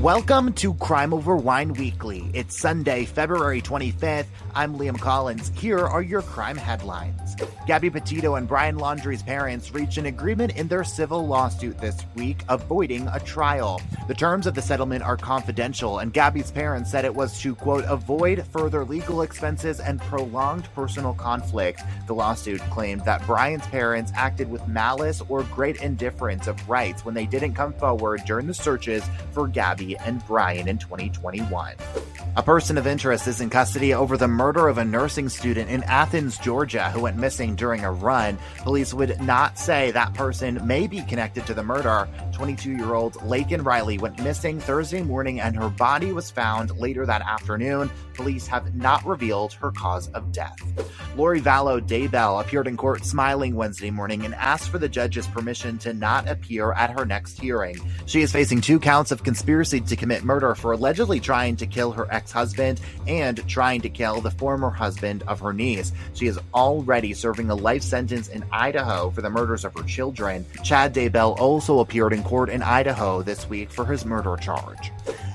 Welcome to Crime Over Wine Weekly. It's Sunday, February 25th. I'm Liam Collins. Here are your crime headlines. Gabby Petito and Brian Laundrie's parents reached an agreement in their civil lawsuit this week, avoiding a trial. The terms of the settlement are confidential, and Gabby's parents said it was to, quote, avoid further legal expenses and prolonged personal conflict. The lawsuit claimed that Brian's parents acted with malice or great indifference of rights when they didn't come forward during the searches for Gabby and Brian in 2021. A person of interest is in custody over the murder of a nursing student in Athens, Georgia, who went missing during a run. Police would not say that person may be connected to the murder. 22-year-old Laken Riley went missing Thursday morning and her body was found later that afternoon. Police have not revealed her cause of death. Lori Vallow Daybell appeared in court smiling Wednesday morning and asked for the judge's permission to not appear at her next hearing. She is facing 2 counts of conspiracy to commit murder for allegedly trying to kill her ex-husband and trying to kill the former husband of her niece. She is already serving a life sentence in Idaho for the murders of her children. Chad Daybell also appeared in court in Idaho this week for his murder charge.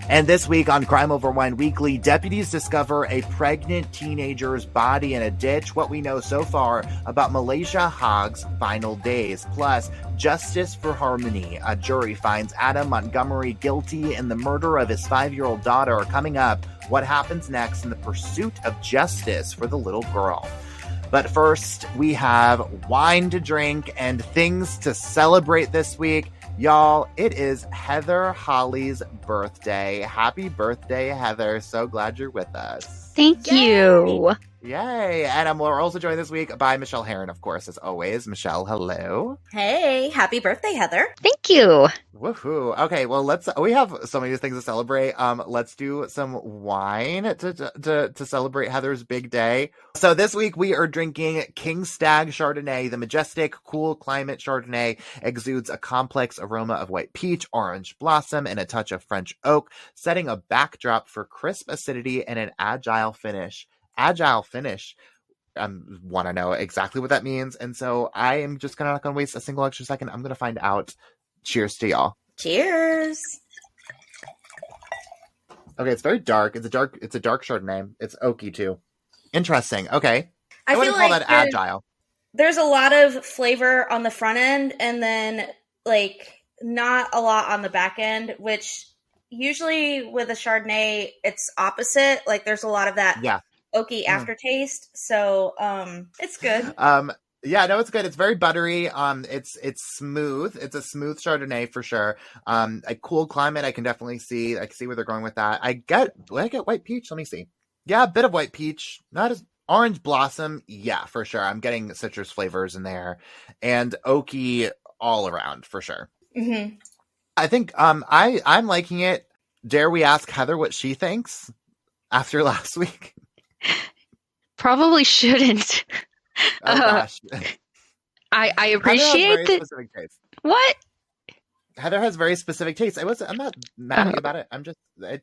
And this week on Crime Over Wine Weekly, deputies discover a pregnant teenager's body in a ditch. What we know so far about Malaysia Haag's final days. Plus, justice for Harmony. A jury finds Adam Montgomery guilty in the murder of his 5-year-old daughter. Coming up, what happens next in the pursuit of justice for the little girl. But first, we have wine to drink and things to celebrate this week. Y'all, it is Heather Holley's birthday. Happy birthday, Heather. So glad you're with us. Thank you. Yay. And we're also joined this week by Michelle Heron, of course, as always. Michelle, hello. Hey, happy birthday, Heather. Thank you. Woohoo. Okay, well, we have so many things to celebrate. Let's do some wine to celebrate Heather's big day. So this week we are drinking King Stag Chardonnay. The majestic, cool climate Chardonnay exudes a complex aroma of white peach, orange blossom, and a touch of French oak, setting a backdrop for crisp acidity and an agile finish. Agile finish. Want to know exactly what that means. And so I am just not going to waste a single extra second. I'm going to find out. Cheers to y'all. Cheers. Okay, it's very dark. It's a dark Chardonnay. It's oaky too. Interesting. Okay. I wouldn't feel call like that agile. There's a lot of flavor on the front end and then not a lot on the back end, which usually with a Chardonnay, it's opposite. There's a lot of that oaky aftertaste. So it's good. Yeah, no, it's good. It's very buttery. It's smooth. It's a smooth Chardonnay for sure. A cool climate. I can definitely see. I can see where they're going with that. I get white peach. Let me see. Yeah, a bit of white peach. Not as orange blossom. Yeah, for sure. I'm getting citrus flavors in there, and oaky all around for sure. Mm-hmm. I think I'm liking it. Dare we ask Heather what she thinks after last week? Probably shouldn't. Oh gosh. I appreciate that. What? Heather has very specific tastes. I'm not mad at you about it.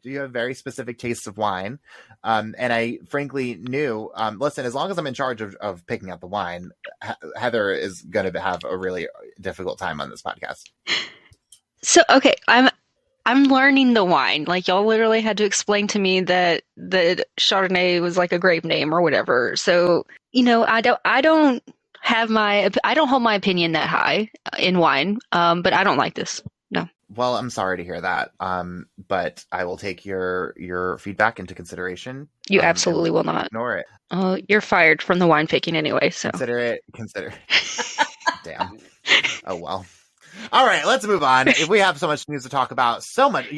You have very specific tastes of wine. And I frankly knew, listen, as long as I'm in charge of picking out the wine, Heather is going to have a really difficult time on this podcast. So, okay, I'm learning the wine. Y'all literally had to explain to me that the Chardonnay was a grape name or whatever. So, I don't hold my opinion that high in wine. But I don't like this. No. Well, I'm sorry to hear that. But I will take your feedback into consideration. You absolutely will not ignore it. You're fired from the wine picking anyway. So consider it. Damn. Oh well. All right, let's move on. If we have so much news to talk about, so much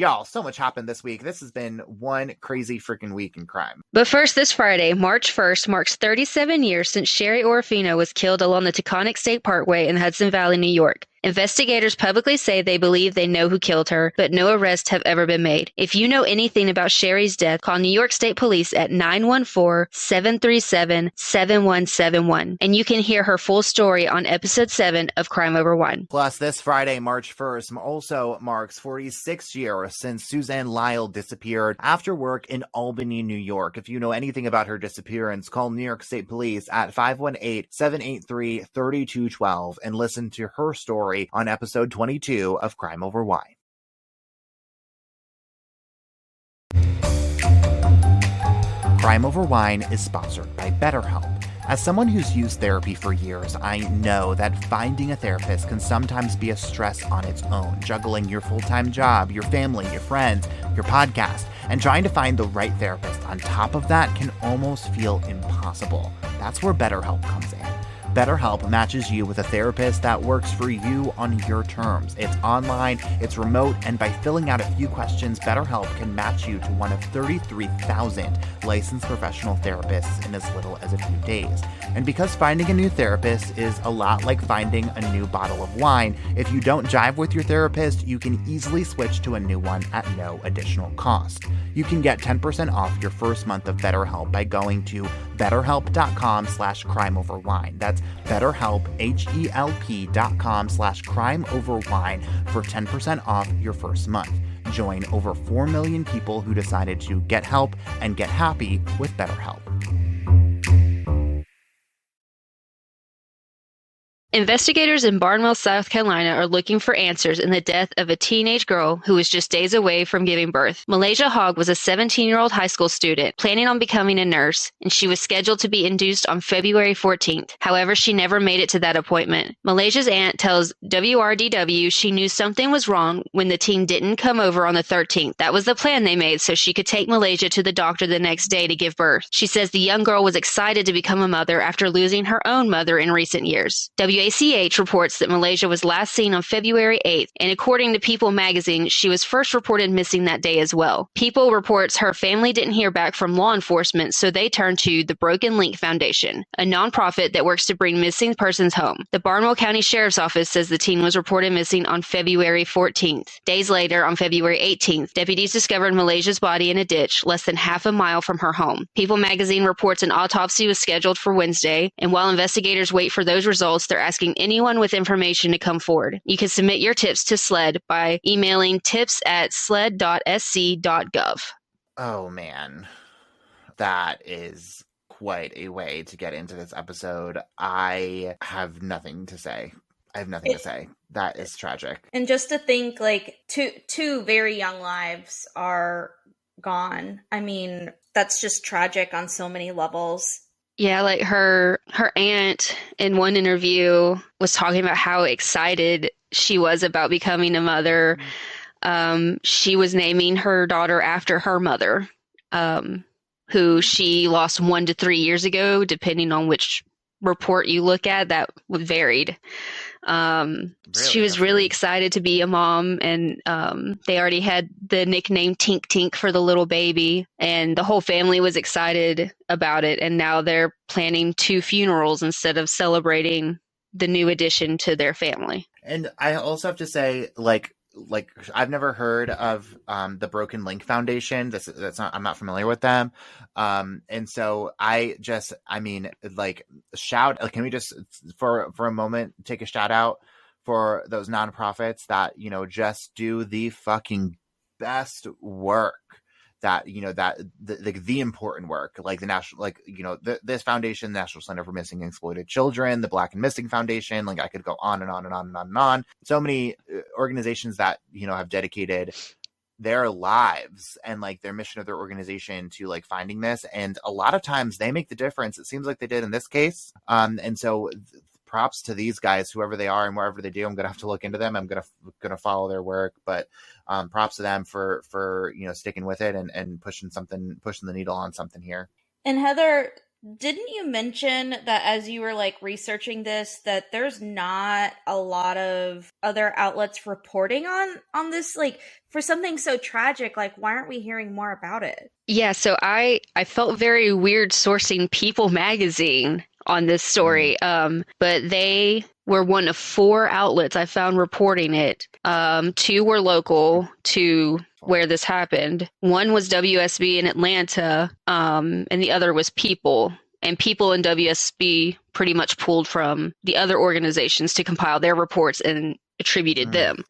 happened this week. This has been one crazy freaking week in crime. But first, this Friday, March 1st, marks 37 years since Sherry Orofino was killed along the Taconic State Parkway in Hudson Valley, New York. Investigators publicly say they believe they know who killed her, but no arrests have ever been made. If you know anything about Sherry's death, call New York State Police at 914-737-7171. And you can hear her full story on episode 7 of Crime Over Wine. Plus, this Friday, March 1st, also marks 46 years since Suzanne Lyle disappeared after work in Albany, New York. If you know anything about her disappearance, call New York State Police at 518-783-3212 and listen to her story on episode 22 of Crime Over Wine. Crime Over Wine is sponsored by BetterHelp. As someone who's used therapy for years, I know that finding a therapist can sometimes be a stress on its own, juggling your full-time job, your family, your friends, your podcast, and trying to find the right therapist on top of that can almost feel impossible. That's where BetterHelp comes in. BetterHelp matches you with a therapist that works for you on your terms. It's online, it's remote, and by filling out a few questions, BetterHelp can match you to one of 33,000 licensed professional therapists in as little as a few days. And because finding a new therapist is a lot like finding a new bottle of wine, if you don't jive with your therapist, you can easily switch to a new one at no additional cost. You can get 10% off your first month of BetterHelp by going to betterhelp.com/crimeoverwine. That's BetterHelp, HELP.com/crimeoverwine for 10% off your first month. Join over 4 million people who decided to get help and get happy with BetterHelp. Investigators in Barnwell, South Carolina are looking for answers in the death of a teenage girl who was just days away from giving birth. Malaysia Hogg was a 17-year-old high school student planning on becoming a nurse, and she was scheduled to be induced on February 14th. However, she never made it to that appointment. Malaysia's aunt tells WRDW she knew something was wrong when the teen didn't come over on the 13th. That was the plan they made so she could take Malaysia to the doctor the next day to give birth. She says the young girl was excited to become a mother after losing her own mother in recent years. WACH reports that Malaysia was last seen on February 8th, and according to People magazine, she was first reported missing that day as well. People reports her family didn't hear back from law enforcement, so they turned to the Broken Link Foundation, a nonprofit that works to bring missing persons home. The Barnwell County Sheriff's Office says the teen was reported missing on February 14th. Days later, on February 18th, deputies discovered Malaysia's body in a ditch less than half a mile from her home. People magazine reports an autopsy was scheduled for Wednesday, and while investigators wait for those results, they're asking anyone with information to come forward. You can submit your tips to SLED by emailing tips@sled.sc.gov. Oh man, that is quite a way to get into this episode. I have nothing to say. That is tragic. And just to think, like, two very young lives are gone. I mean, that's just tragic on so many levels. Yeah, like her aunt in one interview was talking about how excited she was about becoming a mother. She was naming her daughter after her mother, who she lost 1 to 3 years ago, depending on which report you look at. That varied. She was really excited to be a mom, and they already had the nickname Tink Tink for the little baby, and the whole family was excited about it, and now they're planning 2 funerals instead of celebrating the new addition to their family. And I also have to say, like I've never heard of the Broken Link Foundation. I'm not familiar with them. And so can we just for a moment take a shout out for those nonprofits that, just do the fucking best work, that, the important work, like the national, this foundation, the National Center for Missing and Exploited Children, the Black and Missing Foundation. Like, I could go on and on and on and on and on. So many organizations that, have dedicated their lives and like their mission of their organization to like finding this. And a lot of times they make the difference. It seems like they did in this case. And so props to these guys, whoever they are and wherever they do. I'm going to have to look into them. I'm going to follow their work, but props to them for sticking with it and pushing the needle on something here. And Heather, didn't you mention that as you were like researching this, that there's not a lot of other outlets reporting on this, like, for something so tragic? Like, why aren't we hearing more about it? Yeah, so I felt very weird sourcing People magazine on this story, but they were one of 4 outlets I found reporting it. 2 were local to where this happened. One was WSB in Atlanta, and the other was People. And People and WSB pretty much pulled from the other organizations to compile their reports and attributed them.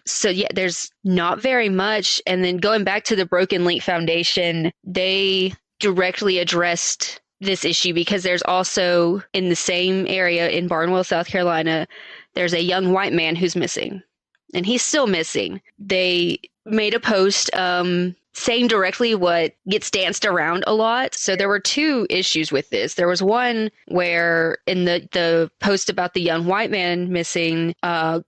So yeah, there's not very much. And then going back to the Broken Link Foundation, they directly addressed this issue because there's also in the same area in Barnwell, South Carolina, there's a young white man who's missing, and he's still missing. They made a post saying directly what gets danced around a lot. So there were two issues with this. There was one where in the post about the young white man missing,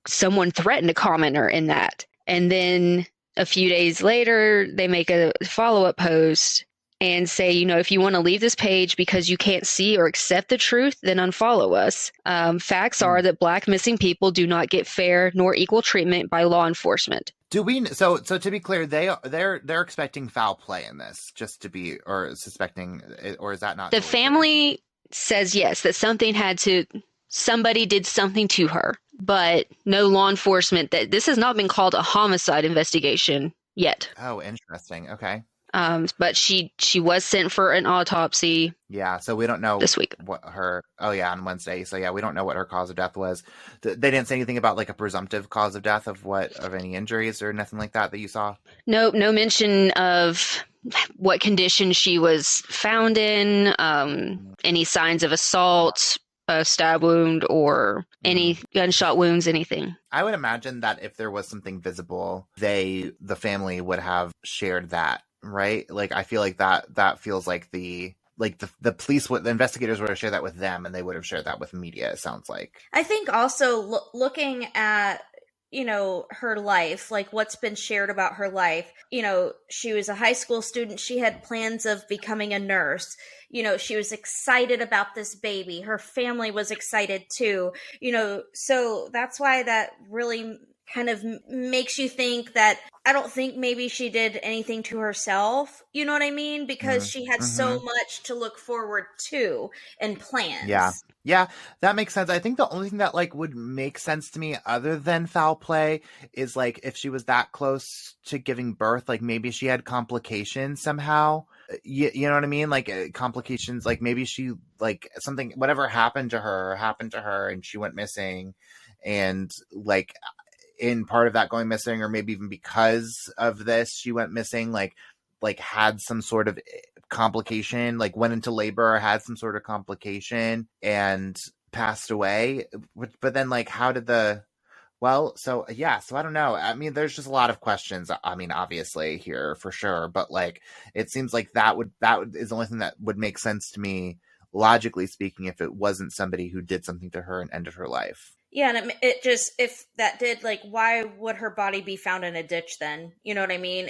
someone threatened a commenter in that. And then a few days later, they make a follow-up post and say, if you want to leave this page because you can't see or accept the truth, then unfollow us. Facts are that Black missing people do not get fair nor equal treatment by law enforcement. Do we? So to be clear, they're expecting foul play in this, just to be, or suspecting, or is that not? The family says yes, that somebody did something to her, but no law enforcement. That this has not been called a homicide investigation yet. Oh, interesting. Okay. But she was sent for an autopsy. Yeah, so we don't know this week what her. Oh yeah, on Wednesday. So yeah, we don't know what her cause of death was. They didn't say anything about like a presumptive cause of death of any injuries or nothing like that you saw. No mention of what condition she was found in. Any signs of assault, a stab wound, or any gunshot wounds, anything. I would imagine that if there was something visible, the family would have shared that. Right? Like, I feel like that feels like the police the investigators would have shared that with them, and they would have shared that with media, it sounds like. I think also looking at, her life, like what's been shared about her life, she was a high school student. She had plans of becoming a nurse. She was excited about this baby. Her family was excited too, so that's why that really kind of makes you think that I don't think maybe she did anything to herself, you know what I mean? Because she had so much to look forward to and plans. Yeah, that makes sense. I think the only thing that like would make sense to me other than foul play is like if she was that close to giving birth, like maybe she had complications somehow. You know what I mean? Like complications, like maybe she like something, whatever happened to her and she went missing, and like in part of that going missing, or maybe even because of this, she went missing, like had some sort of complication, like went into labor or had some sort of complication and passed away. But then like, how did so I don't know. I mean, there's just a lot of questions. I mean, obviously here for sure, but like, it seems like that is the only thing that would make sense to me, logically speaking, if it wasn't somebody who did something to her and ended her life. Yeah, and it just, if that did, like, why would her body be found in a ditch then? You know what I mean?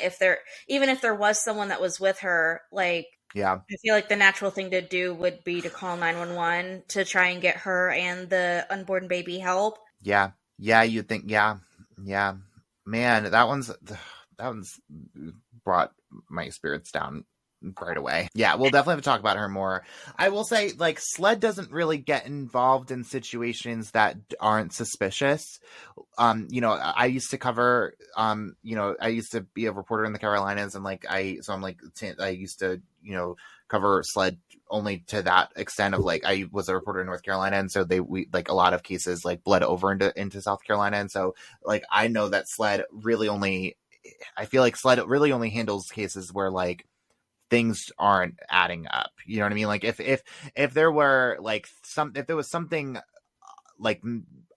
Even if there was someone that was with her, like, yeah, I feel like the natural thing to do would be to call 911 to try and get her and the unborn baby help. Yeah, you'd think, yeah. Man, that one's brought my spirits down right away. Yeah, we'll definitely have to talk about her more. I will say, like, SLED doesn't really get involved in situations that aren't suspicious. I used to cover, I used to be a reporter in the Carolinas, and I used to, cover SLED only to that extent of like, I was a reporter in North Carolina, and so we like a lot of cases like bled over into South Carolina, and so like I know that SLED really only handles cases where like things aren't adding up. You know what I mean? Like if there were like if there was something like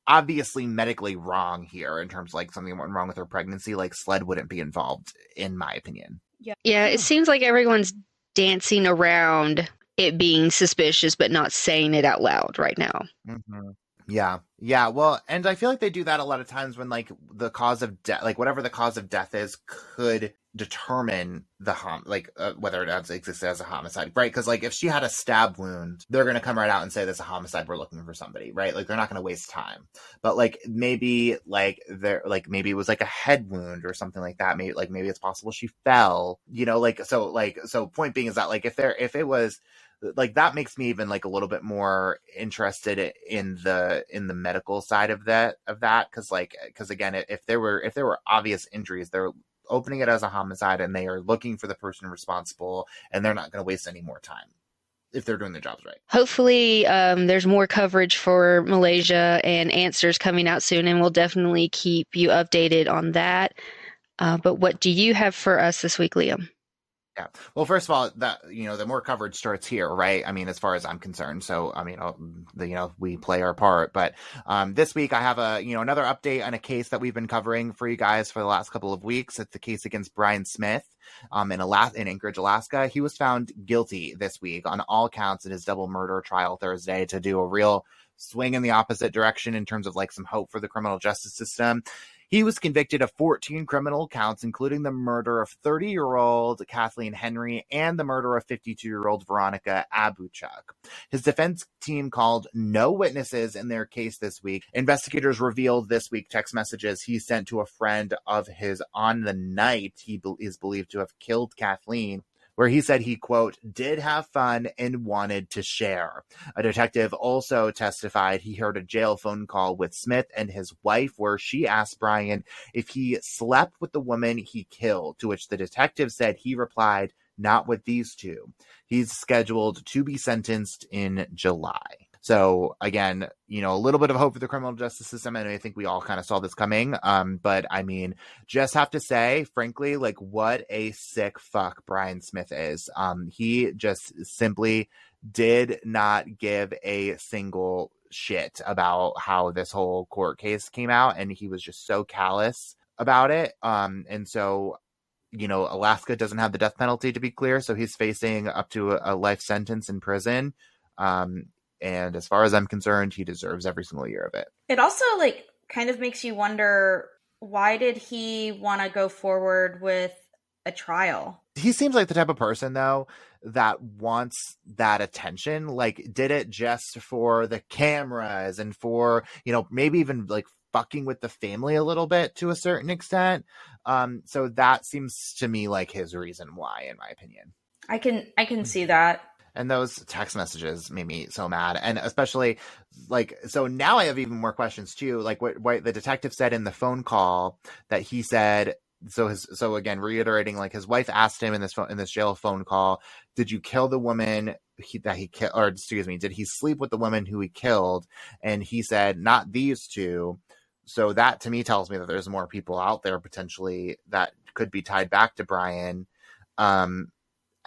obviously medically wrong here in terms of like something went wrong with her pregnancy, like SLED wouldn't be involved, in my opinion. Yeah, it seems like everyone's dancing around it being suspicious, but not saying it out loud right now. Mm-hmm. Yeah. Well, and I feel like they do that a lot of times when like the cause of death, like whatever the cause of death is, could determine the whether it exists as a homicide, right? Because like if she had a stab wound, they're going to come right out and say that's a homicide, we're looking for somebody, right? Like they're not going to waste time. But like maybe maybe it was like a head wound or something like that. Maybe it's possible she fell, so point being is that like if it was like, that makes me even like a little bit more interested in the medical side of that, because again, if there were obvious injuries, they're opening it as a homicide and they are looking for the person responsible, and they're not going to waste any more time if they're doing their jobs right. Hopefully there's more coverage for Malaysia and answers coming out soon, and we'll definitely keep you updated on that. But what do you have for us this week, Liam? Yeah. Well, first of all, that the more coverage starts here, right? I mean, as far as I'm concerned. So, I mean, we play our part. But this week, I have another update on a case that we've been covering for you guys for the last couple of weeks. It's the case against Brian Smith in Anchorage, Alaska. He was found guilty this week on all counts in his double murder trial Thursday, to do a real swing in the opposite direction in terms of like some hope for the criminal justice system. He was convicted of 14 criminal counts, including the murder of 30-year-old Kathleen Henry and the murder of 52-year-old Veronica Abuchuk. His defense team called no witnesses in their case this week. Investigators revealed this week text messages he sent to a friend of his on the night he is believed to have killed Kathleen, where he said he, quote, did have fun and wanted to share. A detective also testified he heard a jail phone call with Smith and his wife where she asked Brian if he slept with the woman he killed, to which the detective said he replied, not with these two. He's scheduled to be sentenced in July. So again, a little bit of hope for the criminal justice system. And I think we all kind of saw this coming. But I mean, just have to say, frankly, like what a sick fuck Brian Smith is. He just simply did not give a single shit about how this whole court case came out. And he was just so callous about it. And so, Alaska doesn't have the death penalty, to be clear. So he's facing up to a life sentence in prison. And as far as I'm concerned, he deserves every single year of it. It also kind of makes you wonder, why did he want to go forward with a trial? He seems like the type of person, though, that wants that attention. Like, did it just for the cameras and for, maybe even like fucking with the family a little bit to a certain extent. So that seems to me like his reason why, in my opinion. I can see that. And those text messages made me so mad. And especially so now I have even more questions too. Like what the detective said in the phone call that he said, so again, reiterating, like his wife asked him in this jail phone call, did you kill the woman that he killed, or excuse me, did he sleep with the woman who he killed? And he said, not these two. So that to me tells me that there's more people out there potentially that could be tied back to Brian.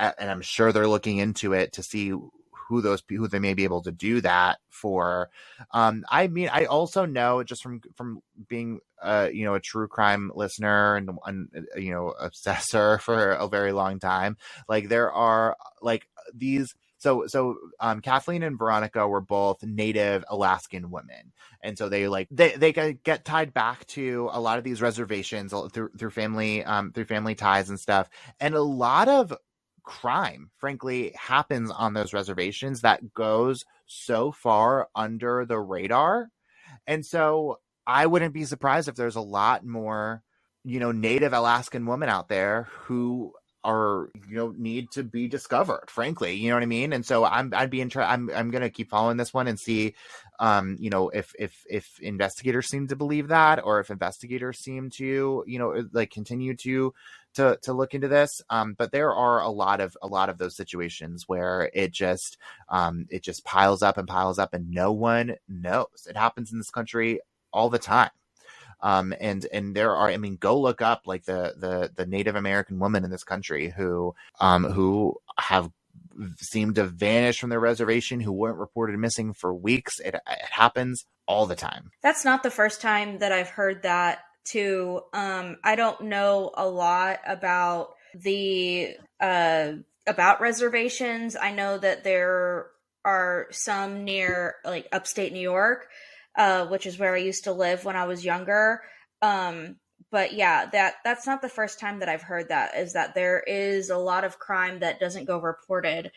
And I'm sure they're looking into it to see who they may be able to do that for. I mean, I also know just from being a true crime listener and obsessor for a very long time, like there are like these. So Kathleen and Veronica were both Native Alaskan women. And so they get tied back to a lot of these reservations through family ties and stuff. And a lot of crime, frankly, happens on those reservations that goes so far under the radar. And so I wouldn't be surprised if there's a lot more, Native Alaskan women out there who are, need to be discovered, frankly, you know what I mean? And so I'm going to keep following this one and see, if investigators seem to believe that, or if investigators seem to, continue to look into this. But there are a lot of those situations where it just piles up and no one knows. It happens in this country all the time. And there are, go look up like the Native American women in this country who have seemed to vanish from their reservation, who weren't reported missing for weeks. It happens all the time. That's not the first time that I've heard that too. I don't know a lot about about reservations. I know that there are some near like upstate New York, which is where I used to live when I was younger. But yeah, that's not the first time that I've heard that, is that there is a lot of crime that doesn't go reported,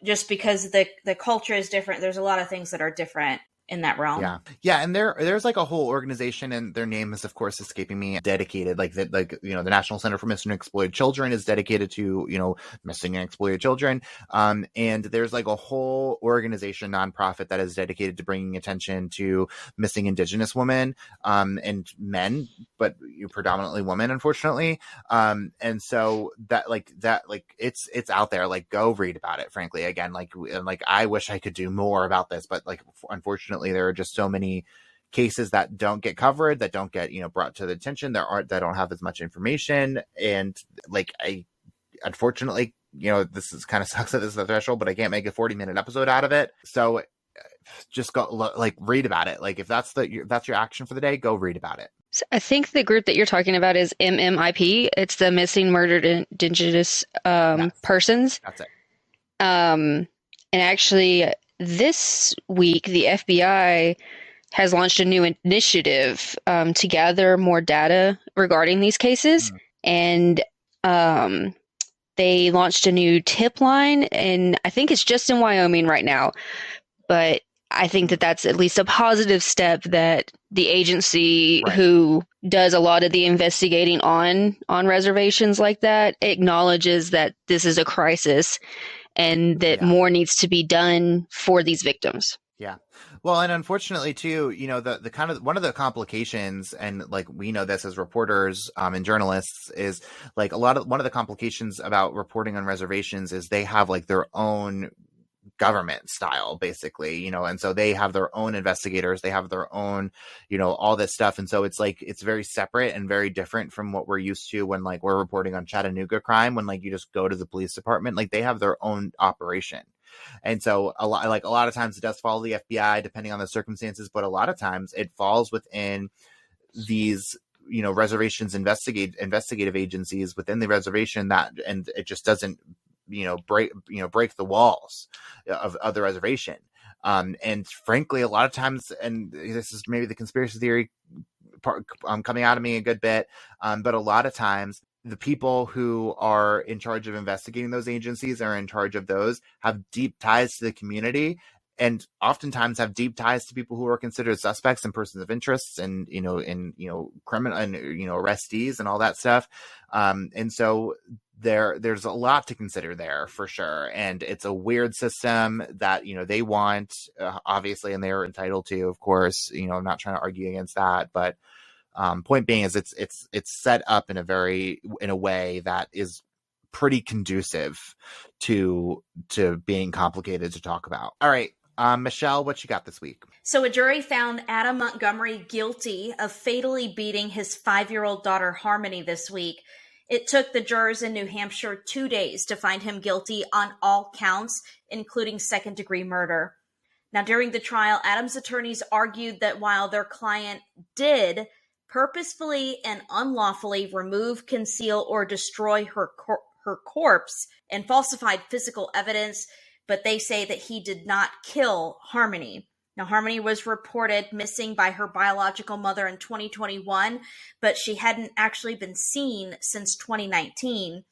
just because the culture is different. There's a lot of things that are different in that realm. Yeah. And there's like a whole organization, and their name is of course escaping me, dedicated the National Center for Missing and Exploited Children is dedicated to, missing and exploited children. And there's like a whole organization, nonprofit, that is dedicated to bringing attention to missing Indigenous women, and men, but predominantly women, unfortunately. And so that it's out there, like go read about it, frankly. Again, like I wish I could do more about this, but like, unfortunately, there are just so many cases that don't get covered, that don't get, brought to the attention, that don't have as much information. And like, unfortunately, this is kind of sucks that this is the threshold, but I can't make a 40-minute episode out of it. So just go read about it. Like if that's your action for the day, go read about it. So I think the group that you're talking about is MMIP. It's the Missing Murdered Indigenous Yes. Persons. That's it. And actually, this week, the FBI has launched a new initiative to gather more data regarding these cases. And they launched a new tip line, and I think it's just in Wyoming right now. But I think that that's at least a positive step that the agency who does a lot of the investigating on reservations like that acknowledges that this is a crisis and that more needs to be done for these victims. Yeah. Well, and unfortunately too, the kind of one of the complications, and like we know this as reporters and journalists, is like one of the complications about reporting on reservations is they have like their own government style, basically, and so they have their own investigators, they have their own, all this stuff. And so it's like, it's very separate and very different from what we're used to when like we're reporting on Chattanooga crime, when like you just go to the police department, like they have their own operation. And so a lot of times it does follow the FBI depending on the circumstances, but a lot of times it falls within these, reservations investigative agencies within the reservation and it just doesn't break the walls of the reservation. And frankly, a lot of times, and this is maybe the conspiracy theory part coming out of me a good bit, but a lot of times the people who are in charge of investigating those agencies are in charge of those have deep ties to the community, and oftentimes have deep ties to people who are considered suspects and persons of interest, and criminal and arrestees and all that stuff. And so there's a lot to consider there for sure. And it's a weird system that, they want, obviously, and they're entitled to, of course, I'm not trying to argue against that, but point being is it's set up in a way that is pretty conducive to being complicated to talk about. All right. Michelle, what you got this week? So a jury found Adam Montgomery guilty of fatally beating his 5-year-old daughter Harmony this week. It took the jurors in New Hampshire 2 days to find him guilty on all counts, including second-degree murder. Now, during the trial, Adam's attorneys argued that while their client did purposefully and unlawfully remove, conceal, or destroy her corpse and falsified physical evidence, but they say that he did not kill Harmony. Now, Harmony was reported missing by her biological mother in 2021, but she hadn't actually been seen since 2019.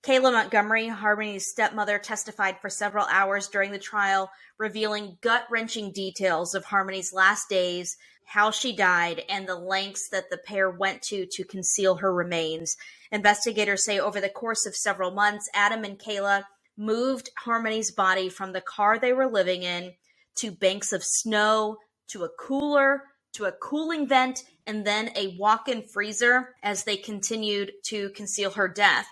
Kayla Montgomery, Harmony's stepmother, testified for several hours during the trial, revealing gut-wrenching details of Harmony's last days, how she died, and the lengths that the pair went to conceal her remains. Investigators say over the course of several months, Adam and Kayla moved Harmony's body from the car they were living in to banks of snow, to a cooler, to a cooling vent, and then a walk-in freezer as they continued to conceal her death.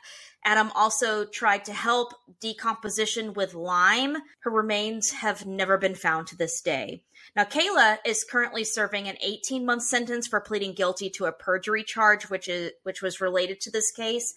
Adam also tried to help decomposition with lime. Her remains have never been found to this day. Now, Kayla is currently serving an 18-month sentence for pleading guilty to a perjury charge, which was related to this case.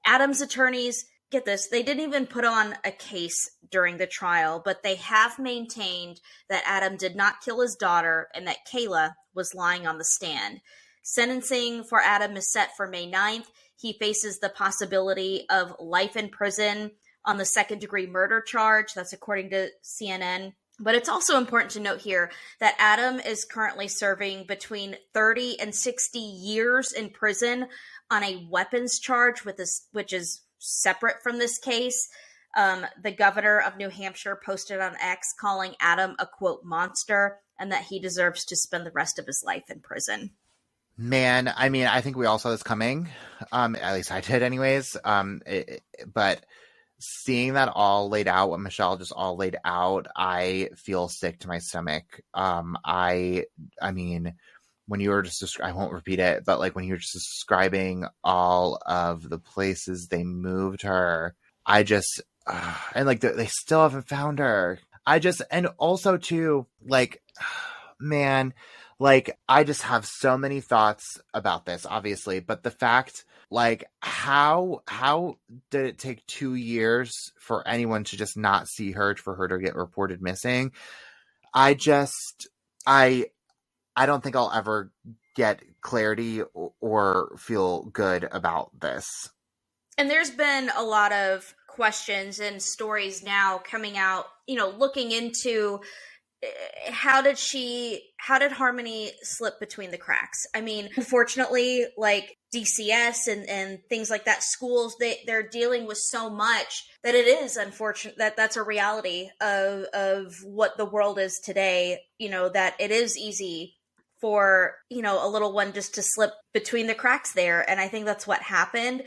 Adam's attorneys, get this, they didn't even put on a case during the trial, but they have maintained that Adam did not kill his daughter and that Kayla was lying on the stand. Sentencing for Adam is set for May 9th. He faces the possibility of life in prison on the second-degree murder charge. That's according to CNN. But it's also important to note here that Adam is currently serving between 30 and 60 years in prison on a weapons charge, which is separate from this case. The governor of New Hampshire posted on X calling Adam a, quote, monster, and that he deserves to spend the rest of his life in prison. Man, I mean, I think we all saw this coming. At least I did anyways. But seeing that all laid out, what Michelle just all laid out, I feel sick to my stomach. I mean, when you were just, I won't repeat it, but like when you were just describing all of the places they moved her, I just, and like they still haven't found her. And also too, like, man, like, I just have so many thoughts about this, obviously, but the fact, like, how did it take 2 years for anyone to just not see her, for her to get reported missing? I just, I don't think I'll ever get clarity or feel good about this. And there's been a lot of questions and stories now coming out, looking into how did Harmony slip between the cracks? I mean, unfortunately, like DCS and things like that, schools, they're dealing with so much that it is unfortunate that that's a reality of what the world is today, that it is easy for, a little one just to slip between the cracks there. And I think that's what happened.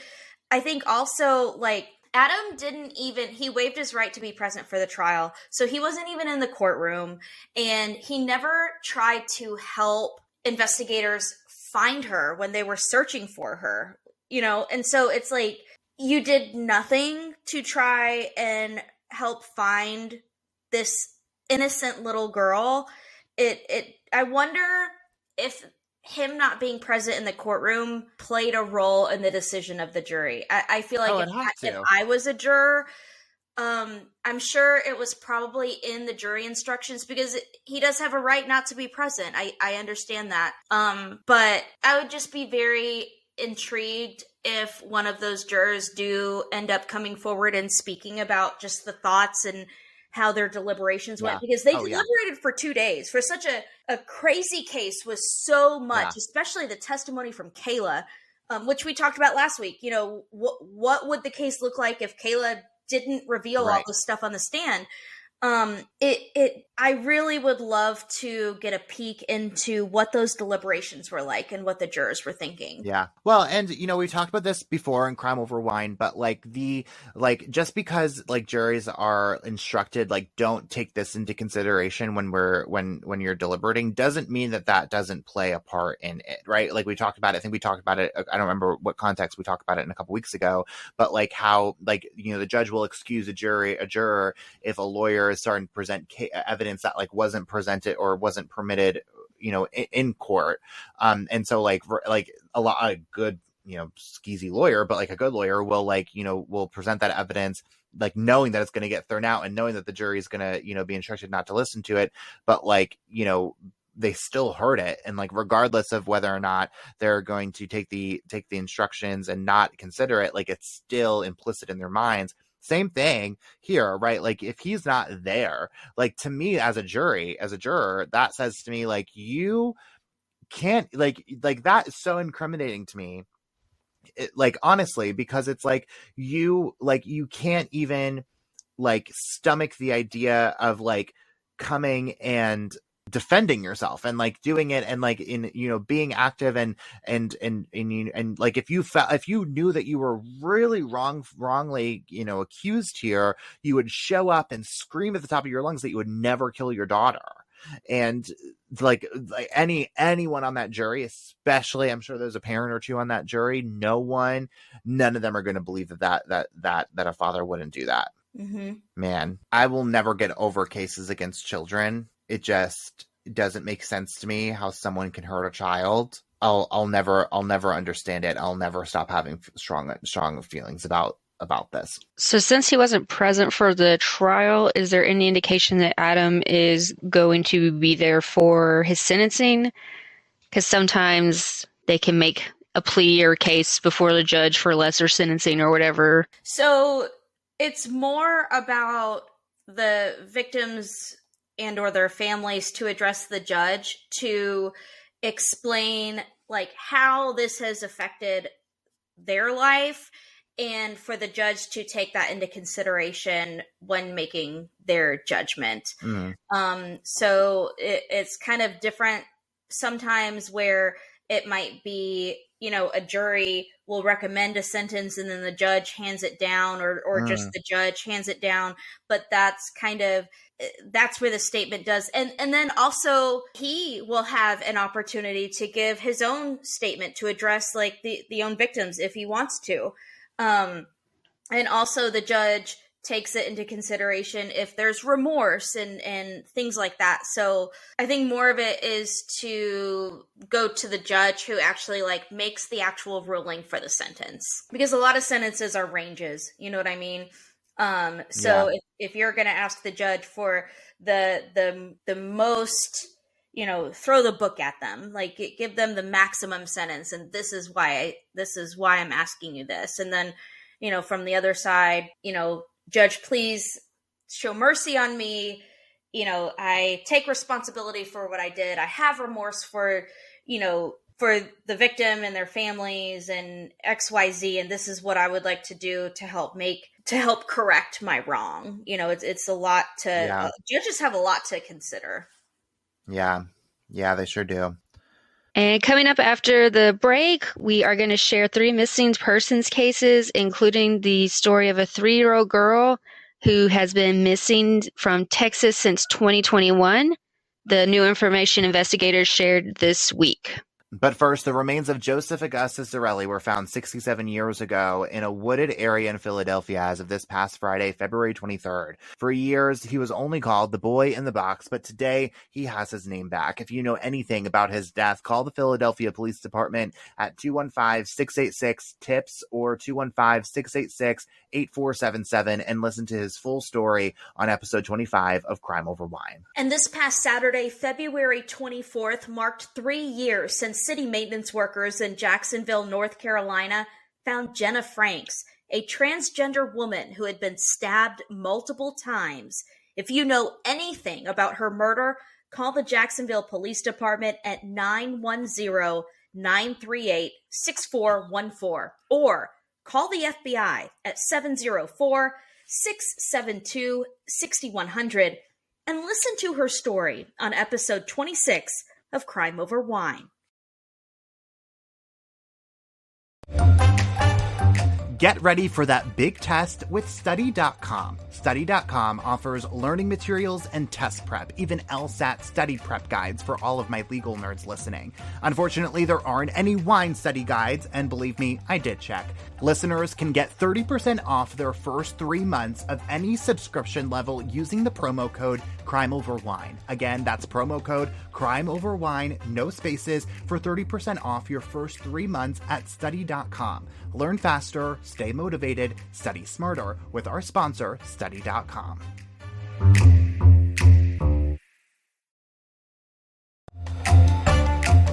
I think also, like, Adam he waived his right to be present for the trial. So he wasn't even in the courtroom, and he never tried to help investigators find her when they were searching for her, and so it's like, you did nothing to try and help find this innocent little girl. I wonder if him not being present in the courtroom played a role in the decision of the jury. I feel like if I was a juror, I'm sure it was probably in the jury instructions, because he does have a right not to be present. I understand that. But I would just be very intrigued if one of those jurors do end up coming forward and speaking about just the thoughts and how their deliberations went, because they deliberated for 2 days for such a crazy case, was so much, especially the testimony from Kayla, which we talked about last week. What would the case look like if Kayla didn't reveal all this stuff on the stand? I really would love to get a peek into what those deliberations were like and what the jurors were thinking. Yeah. Well, and we talked about this before in Crime Over Wine, but just because like juries are instructed, like, don't take this into consideration when you're deliberating, doesn't mean that doesn't play a part in it, right? Like, we talked about it. I think we talked about it. I don't remember what context we talked about it in a couple weeks ago, but like how, like, the judge will excuse a juror if a lawyer is starting to present evidence that like wasn't presented or wasn't permitted, in court. And so like a good, skeezy lawyer, but like a good lawyer will will present that evidence, like knowing that it's going to get thrown out and knowing that the jury is going to, be instructed not to listen to it. But like, they still heard it. And like, regardless of whether or not they're going to take the instructions and not consider it, like, it's still implicit in their minds. Same thing here, right? Like, if he's not there, like, to me as a juror, that says to me, like, you can't, like that is so incriminating to me. Like, honestly, because it's like, you can't even like stomach the idea of like coming and defending yourself and like doing it and like in being active and like, if you knew that you were really wrongly accused here, you would show up and scream at the top of your lungs that you would never kill your daughter. And like anyone on that jury, especially, I'm sure there's a parent or two on that jury, none of them are going to believe that a father wouldn't do that. Mm-hmm. Man, I will never get over cases against children. It just doesn't make sense to me how someone can hurt a child. I'll never understand it. I'll never stop having strong feelings about this. So since he wasn't present for the trial, is there any indication that Adam is going to be there for his sentencing? Because sometimes they can make a plea or case before the judge for lesser sentencing or whatever. So it's more about the victims and or their families to address the judge to explain like how this has affected their life, and for the judge to take that into consideration when making their judgment. Mm-hmm. So it's kind of different sometimes, where it might be, a jury will recommend a sentence and then the judge hands it down, or just the judge hands it down. But that's where the statement does. And then also he will have an opportunity to give his own statement to address like the own victims if he wants to. And also the judge takes it into consideration if there's remorse and things like that. So I think more of it is to go to the judge who actually like makes the actual ruling for the sentence, because a lot of sentences are ranges, you know what I mean? So if you're going to ask the judge for the most, throw the book at them, like give them the maximum sentence, and this is why I'm asking you this. And then, from the other side, judge, please show mercy on me. I take responsibility for what I did. I have remorse for the victim and their families and XYZ. And this is what I would like to do to help correct my wrong. It's a lot judges have a lot to consider. Yeah. Yeah, they sure do. And coming up after the break, we are going to share 3 missing persons cases, including the story of a 3-year-old girl who has been missing from Texas since 2021. The new information investigators shared this week. But first, the remains of Joseph Augustus Zarelli were found 67 years ago in a wooded area in Philadelphia as of this past Friday, February 23rd. For years, he was only called the boy in the box, but today he has his name back. If you know anything about his death, call the Philadelphia Police Department at 215-686-TIPS or 215-686-8477 and listen to his full story on episode 25 of Crime Over Wine. And this past Saturday, February 24th, marked 3 years since city maintenance workers in Jacksonville, North Carolina, found Jenna Franks, a transgender woman who had been stabbed multiple times. If you know anything about her murder, call the Jacksonville Police Department at 910-938-6414 or call the FBI at 704-672-6100 and listen to her story on episode 26 of Crime Over Wine. Get ready for that big test with Study.com. Study.com offers learning materials and test prep, even LSAT study prep guides for all of my legal nerds listening. Unfortunately, there aren't any wine study guides, and believe me, I did check. Listeners can get 30% off their first 3 months of any subscription level using the promo code CrimeOverWine. Again, that's promo code CrimeOverWine, no spaces, for 30% off your first 3 months at Study.com. Learn faster, stay motivated, study smarter with our sponsor, Study.com.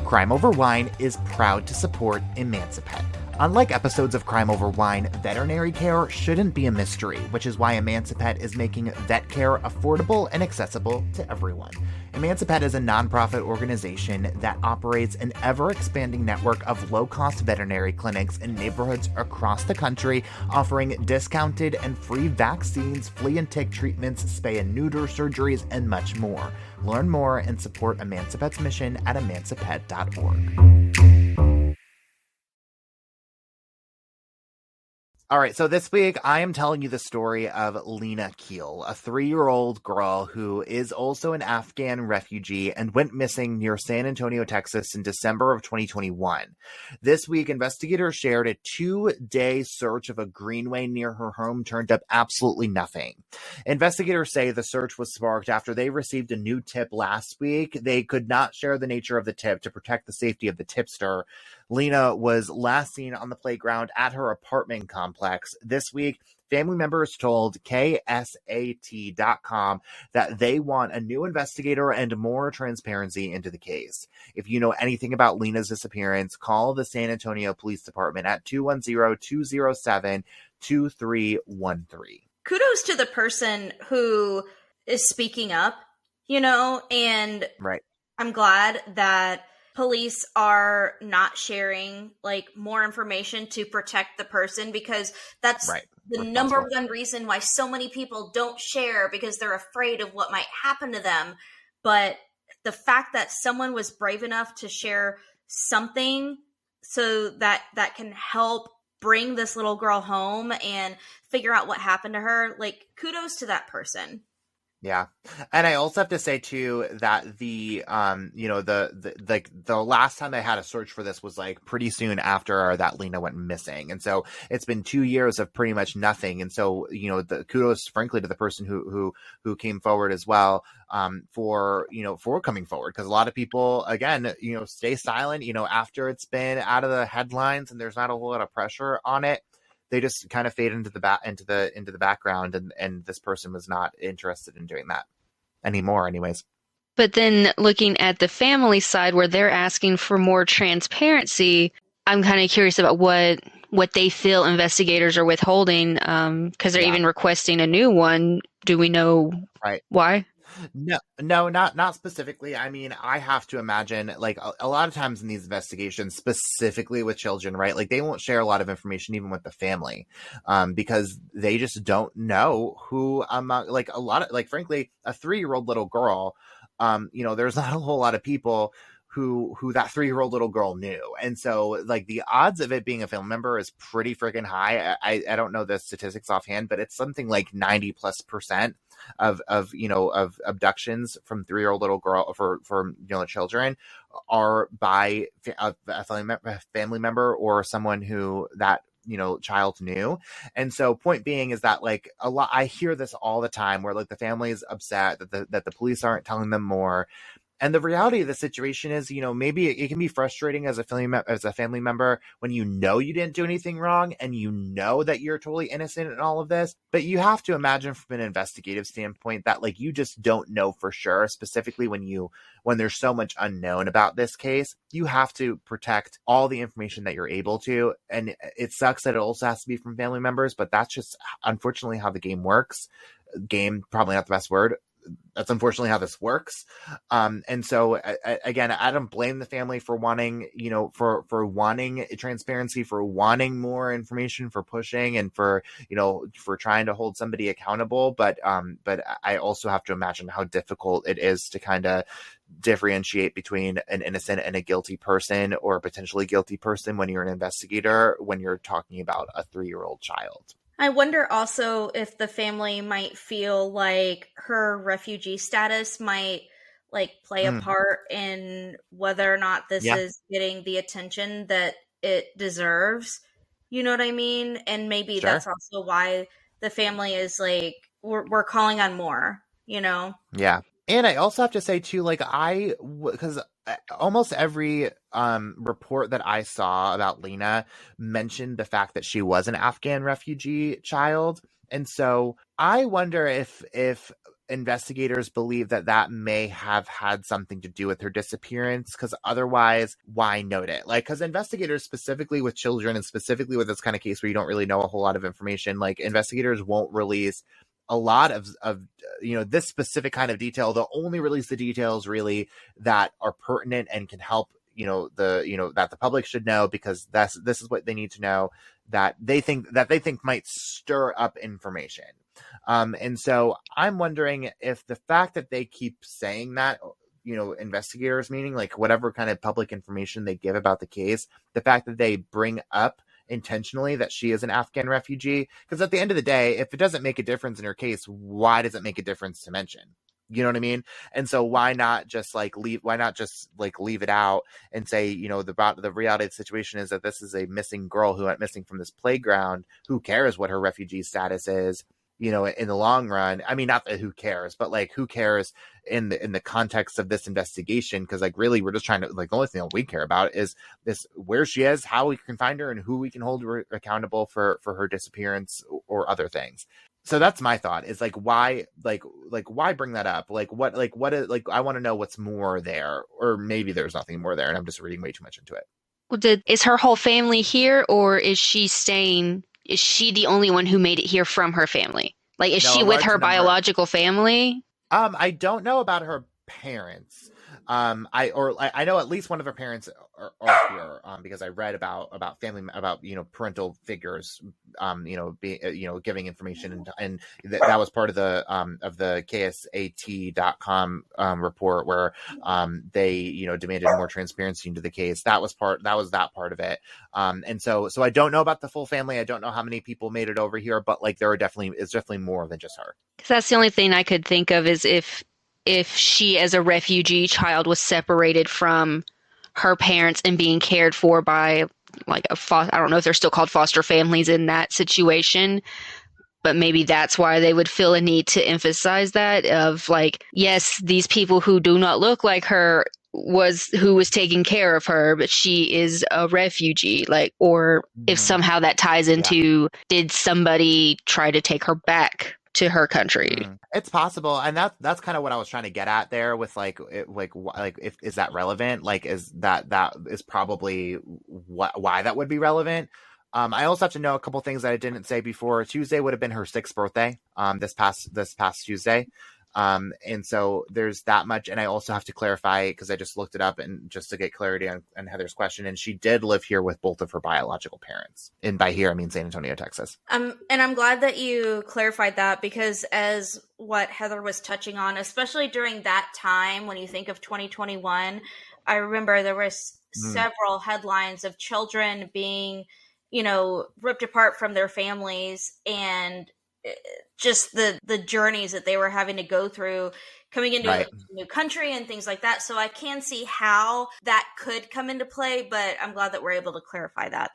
Crime Over Wine is proud to support Emancipet. Unlike episodes of Crime Over Wine, veterinary care shouldn't be a mystery, which is why Emancipet is making vet care affordable and accessible to everyone. Emancipet is a nonprofit organization that operates an ever-expanding network of low-cost veterinary clinics in neighborhoods across the country, offering discounted and free vaccines, flea and tick treatments, spay and neuter surgeries, and much more. Learn more and support Emancipet's mission at emancipet.org. All right, so this week I am telling you the story of Lena Keel, a 3-year-old girl who is also an Afghan refugee and went missing near San Antonio, Texas in December of 2021. This week, investigators shared a 2-day search of a greenway near her home turned up absolutely nothing. Investigators say the search was sparked after they received a new tip last week. They could not share the nature of the tip to protect the safety of the tipster. Lena was last seen on the playground at her apartment complex. This week, family members told KSAT.com that they want a new investigator and more transparency into the case. If you know anything about Lena's disappearance, call the San Antonio Police Department at 210-207-2313. Kudos to the person who is speaking up, and right. I'm glad that police are not sharing more information to protect the person, because that's right. The number one reason why so many people don't share, because they're afraid of what might happen to them. But the fact that someone was brave enough to share something so that can help bring this little girl home and figure out what happened to her, kudos to that person. Yeah. And I also have to say too that the the last time they had a search for this was like pretty soon after that Lena went missing. And so it's been 2 years of pretty much nothing. And so, the kudos frankly to the person who came forward as well, for coming forward, because a lot of people again, stay silent, after it's been out of the headlines and there's not a whole lot of pressure on it. They just kind of fade into the background, and this person was not interested in doing that anymore anyways. But then looking at the family side where they're asking for more transparency, I'm kind of curious about what they feel investigators are withholding, because they're even requesting a new one. Do we know why? No, not specifically. I mean, I have to imagine, like, a lot of times in these investigations, specifically with children, right? Like, they won't share a lot of information even with the family, because they just don't know who among, like, a lot of, like, frankly, a 3-year-old little girl, there's not a whole lot of people who that 3-year-old little girl knew. And so, like, the odds of it being a family member is pretty freaking high. I don't know the statistics offhand, but it's something like 90+% of abductions from 3-year-old little girl for children are by a family member or someone who that child knew. And so point being is that, like, I hear this all the time where, like, the family is upset that the police aren't telling them more. And the reality of the situation is, maybe it can be frustrating as a family member when you didn't do anything wrong and that you're totally innocent in all of this. But you have to imagine from an investigative standpoint that, like, you just don't know for sure, specifically when there's so much unknown about this case. You have to protect all the information that you're able to. And it sucks that it also has to be from family members, but that's just unfortunately how the game works. Game, probably not the best word. That's unfortunately how this works. And so again, I don't blame the family for wanting, for wanting transparency, for wanting more information, for pushing, and for trying to hold somebody accountable. But I also have to imagine how difficult it is to kind of differentiate between an innocent and a guilty person, or a potentially guilty person, when you're an investigator, when you're talking about a 3-year-old child. I wonder also if the family might feel like her refugee status might, like, play a part in whether or not this is getting the attention that it deserves. You know what I mean? And maybe that's also why the family is like, we're calling on more, Yeah. And I also have to say too, like, because almost every report that I saw about Lena mentioned the fact that she was an Afghan refugee child. And so I wonder if investigators believe that may have had something to do with her disappearance, because otherwise, why note it? Like, because investigators, specifically with children and specifically with this kind of case where you don't really know a whole lot of information, like, investigators won't release a lot of this specific kind of detail. They'll only release the details really that are pertinent and can help that the public should know, because this is what they need to know, that they think might stir up information. And so I'm wondering if the fact that they keep saying that, investigators, meaning, like, whatever kind of public information they give about the case, the fact that they bring up intentionally that she is an Afghan refugee, because at the end of the day, if it doesn't make a difference in her case, why does it make a difference to mention? You know what I mean? And so why not just leave it out and say, the reality of the situation is that this is a missing girl who went missing from this playground. Who cares what her refugee status is? In the long run. I mean, not that who cares, but, like, who cares in the context of this investigation? Because, like, really, we're just trying to, like, the only thing that we care about is this, where she is, how we can find her, and who we can hold her accountable for her disappearance or other things. So that's my thought, is like, why bring that up? Like, what is, like, I want to know what's more there, or maybe there's nothing more there and I'm just reading way too much into it. Well, is her whole family here, or is she staying? Is she the only one who made it here from her family? Like, is she with her biological family? I don't know about her parents. I know at least one of her parents are here, because I read about family, about, parental figures, giving information, and that was part of the KSAT.com report, where they demanded more transparency into the case. That was that part of it. And so I don't know about the full family. I don't know how many people made it over here, but like it's definitely more than just her. Because that's the only thing I could think of, is if she, as a refugee child, was separated from her parents and being cared for by like I don't know if they're still called foster families in that situation, but maybe that's why they would feel a need to emphasize that, of like, yes, these people who do not look like her who was taking care of her, but she is a refugee, like, or if somehow that ties into, did somebody try to take her back to her country? It's possible, and that's kind of what I was trying to get at there with if is that relevant? Like, is that is probably why that would be relevant. I also have to know a couple things that I didn't say before. Tuesday would have been her 6th birthday. This past Tuesday. And so there's that much. And I also have to clarify, because I just looked it up, and just to get clarity on Heather's question. And she did live here with both of her biological parents. And by here, I mean San Antonio, Texas. And I'm glad that you clarified that, because as what Heather was touching on, especially during that time, when you think of 2021, I remember there was several headlines of children being, ripped apart from their families, and just the journeys that they were having to go through coming into a new country and things like that. So I can see how that could come into play, but I'm glad that we're able to clarify that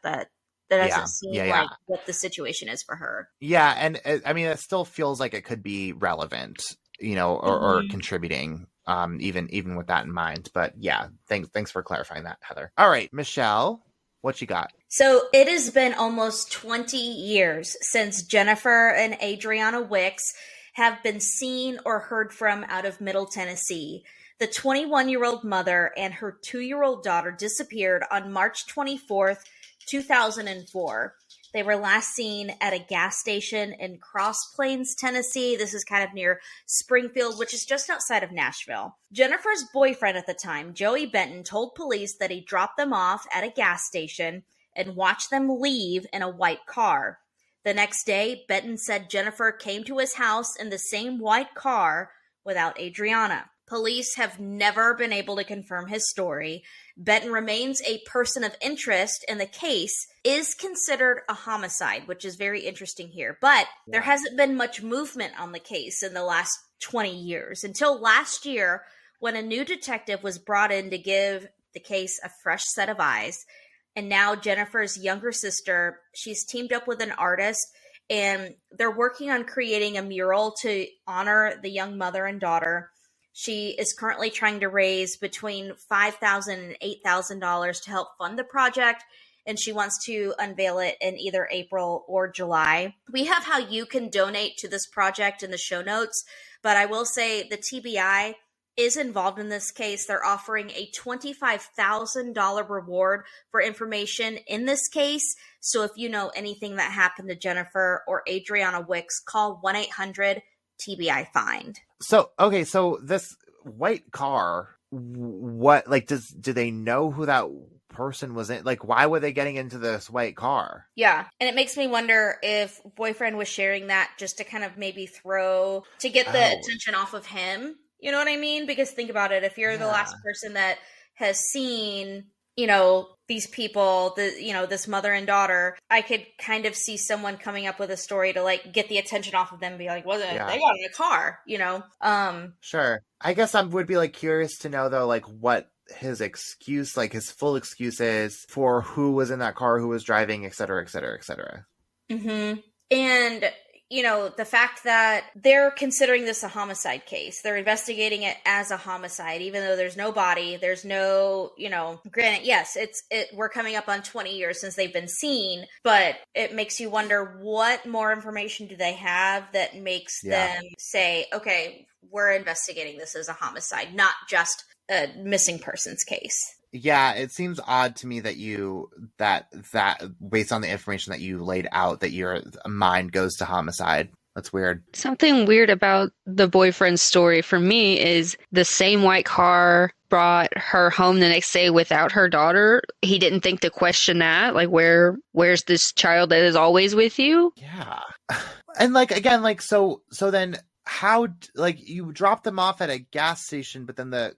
doesn't seem like what the situation is for her. Yeah. And I mean, it still feels like it could be relevant, or contributing, even with that in mind. But yeah, thanks for clarifying that, Heather. All right, Michelle, what you got? So it has been almost 20 years since Jennifer and Adriana Wicks have been seen or heard from out of Middle Tennessee. The 21-year-old mother and her 2-year-old daughter disappeared on March 24th, 2004. They were last seen at a gas station in Cross Plains, Tennessee. This is kind of near Springfield, which is just outside of Nashville. Jennifer's boyfriend at the time, Joey Benton, told police that he dropped them off at a gas station and watched them leave in a white car. The next day, Benton said Jennifer came to his house in the same white car without Adriana. Police have never been able to confirm his story. Benton remains a person of interest, and the case is considered a homicide, which is very interesting here. But there hasn't been much movement on the case in the last 20 years, until last year, when a new detective was brought in to give the case a fresh set of eyes. And now Jennifer's younger sister, she's teamed up with an artist, and they're working on creating a mural to honor the young mother and daughter. She is currently trying to raise between $5,000 and $8,000 to help fund the project, and she wants to unveil it in either April or July. We have how you can donate to this project in the show notes, but I will say the TBI is involved in this case. They're offering a $25,000 reward for information in this case. So if you know anything that happened to Jennifer or Adriana Wicks, call 1-800-TBI-FIND. So, okay, so this white car, what, like, do they know who that person was in? Like, why were they getting into this white car? Yeah, and it makes me wonder if boyfriend was sharing that just to kind of maybe to get the attention off of him. You know what I mean? Because think about it. If you're the last person that has seen, these people, this mother and daughter, I could kind of see someone coming up with a story to like get the attention off of them and be like, they got in a car, Sure. I guess I would be like curious to know though, like what his excuse, like his full excuse is for who was in that car, who was driving, et cetera, et cetera, et cetera. Mm-hmm. And the fact that they're considering this a homicide case, they're investigating it as a homicide, even though there's no body, there's no, granted, yes, we're coming up on 20 years since they've been seen, but it makes you wonder what more information do they have that makes them say, okay, we're investigating this as a homicide, not just a missing persons case. Yeah, it seems odd to me that that based on the information that you laid out, that your mind goes to homicide. That's weird. Something weird about the boyfriend's story for me is the same white car brought her home the next day without her daughter. He didn't think to question that. Like, where's this child that is always with you? Yeah. And like, again, like, so then how, like, you dropped them off at a gas station, but then the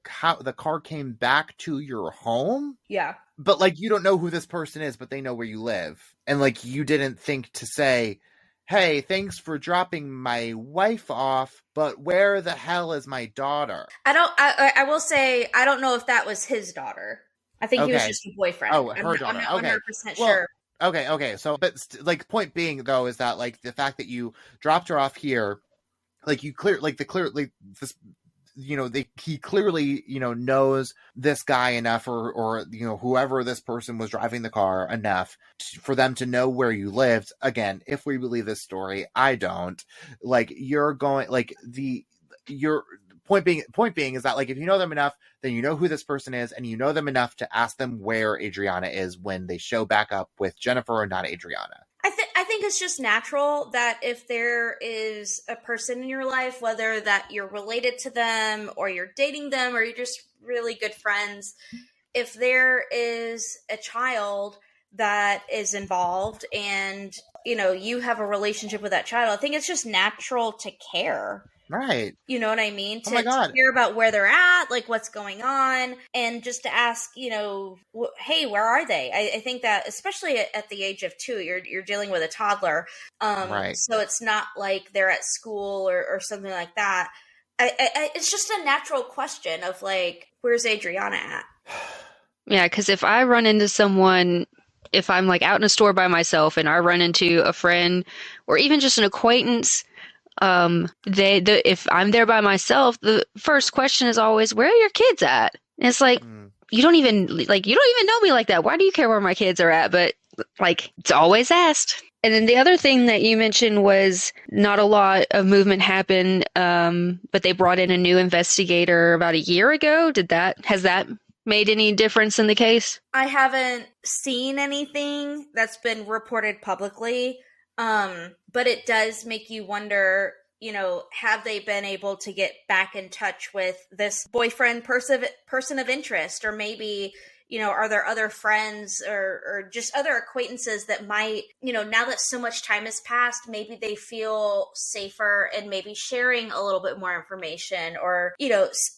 car came back to your home? Yeah. But like, you don't know who this person is, but they know where you live. And like, you didn't think to say, hey, thanks for dropping my wife off, but where the hell is my daughter? I will say, I don't know if that was his daughter. I think he was just a boyfriend. Oh, her daughter. I'm not 100% Well, sure. Okay. So, but like, point being though, is that like the fact that you dropped her off here, like he clearly, he clearly, knows this guy enough, or whoever this person was driving the car enough for them to know where you lived. Again, if we believe this story, I don't. Like, you're going, like, your point being is that, like, if you know them enough, then you know who this person is, and you know them enough to ask them where Adriana is when they show back up with Jennifer and not Adriana. I think it's just natural that if there is a person in your life, whether that you're related to them or you're dating them or you're just really good friends, if there is a child that is involved and, you have a relationship with that child, I think it's just natural to care. Right. You know what I mean? Oh my God. To hear about where they're at, like what's going on, and just to ask, hey, where are they? I think that especially at the age of 2, you're dealing with a toddler. Right. So it's not like they're at school or something like that. It's just a natural question of like, where's Adriana at? Yeah, because if I run into someone, if I'm like out in a store by myself and I run into a friend or even just an acquaintance, if I'm there by myself, the first question is always, where are your kids at? And it's like, you don't even know me like that. Why do you care where my kids are at? But like, it's always asked. And then the other thing that you mentioned was not a lot of movement happened, but they brought in a new investigator about a year ago. Has that made any difference in the case? I haven't seen anything that's been reported publicly. But it does make you wonder, have they been able to get back in touch with this boyfriend person of interest, or maybe, are there other friends or just other acquaintances that might, now that so much time has passed, maybe they feel safer and maybe sharing a little bit more information, or,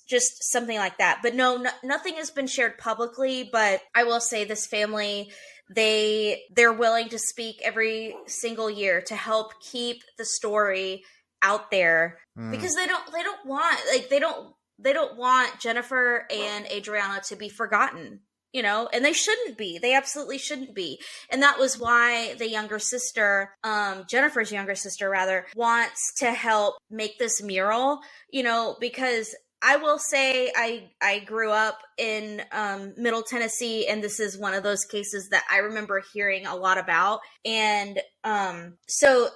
just something like that. But no, nothing has been shared publicly, but I will say this family, they're willing to speak every single year to help keep the story out there, because they don't want Jennifer and Adriana to be forgotten, and they shouldn't be. They absolutely shouldn't be. And that was why the younger sister, Jennifer's younger sister rather, wants to help make this mural, because I will say I grew up in Middle Tennessee, and this is one of those cases that I remember hearing a lot about. And so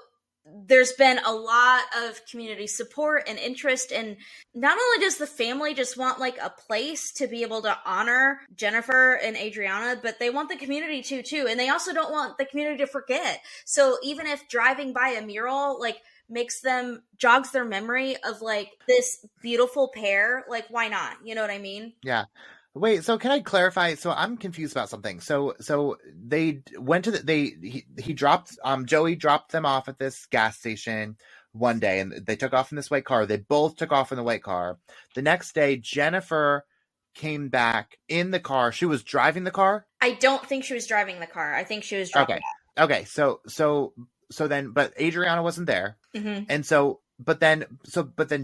there's been a lot of community support and interest. And not only does the family just want like a place to be able to honor Jennifer and Adriana, but they want the community to too. And they also don't want the community to forget. So even if driving by a mural, like, jogs their memory of like this beautiful pair, like, why not? You know what I mean? Yeah. Wait, so can I clarify? So I'm confused about something. So they went to he dropped, Joey dropped them off at this gas station one day, and they took off in this white car. They both took off in the white car. The next day, Jennifer came back in the car. She was driving the car? I don't think she was driving the car. I think she was driving. Okay. So then, but Adriana wasn't there. Mm-hmm. And but then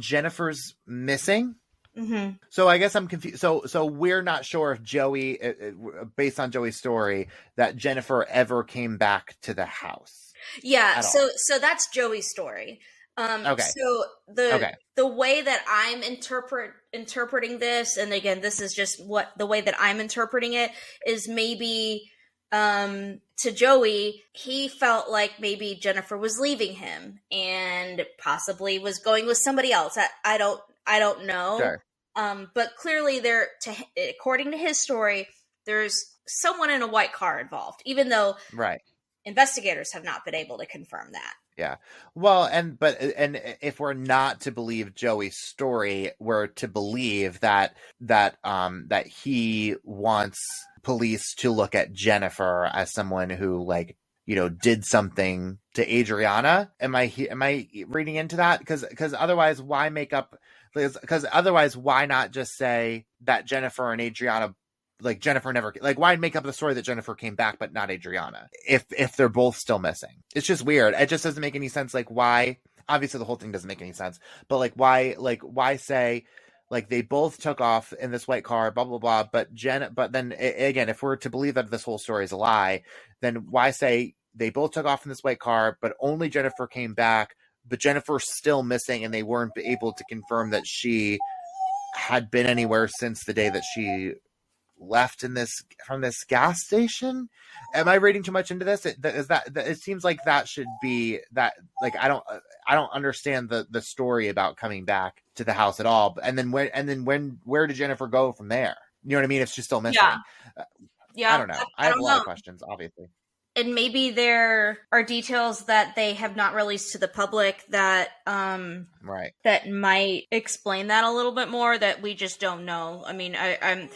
Jennifer's missing. Mm-hmm. So I guess I'm confused. So we're not sure if Joey, based on Joey's story, that Jennifer ever came back to the house. Yeah. So that's Joey's story. Okay. So the way that I'm interpreting this, and again, this is just the way that I'm interpreting it, is maybe to Joey, he felt like maybe Jennifer was leaving him and possibly was going with somebody else. I don't know. Sure. But clearly according to his story, there's someone in a white car involved, even though right. investigators have not been able to confirm that. Yeah. Well, and if we're not to believe Joey's story, we're to believe that he wants police to look at Jennifer as someone who, like, did something to Adriana. Am I reading into that? Because otherwise, why make up? Because otherwise, why not just say that Jennifer and Adriana, like, Jennifer never, like, why make up the story that Jennifer came back but not Adriana if they're both still missing? It's just weird. It just doesn't make any sense. Like, why? Obviously, the whole thing doesn't make any sense. But why say, like, they both took off in this white car, blah blah blah. But then again, if we're to believe that this whole story is a lie, then why say they both took off in this white car, but only Jennifer came back, but Jennifer's still missing, and they weren't able to confirm that she had been anywhere since the day that she left from this gas station? Am I reading too much into this? It seems like that should be that, like, I don't understand the story about coming back to the house at all. And then where did Jennifer go from there? You know what I mean? If she's still missing. Yeah. I don't know. I have a lot of questions, obviously. And maybe there are details that they have not released to the public that right, that might explain that a little bit more, that we just don't know. I mean, I'm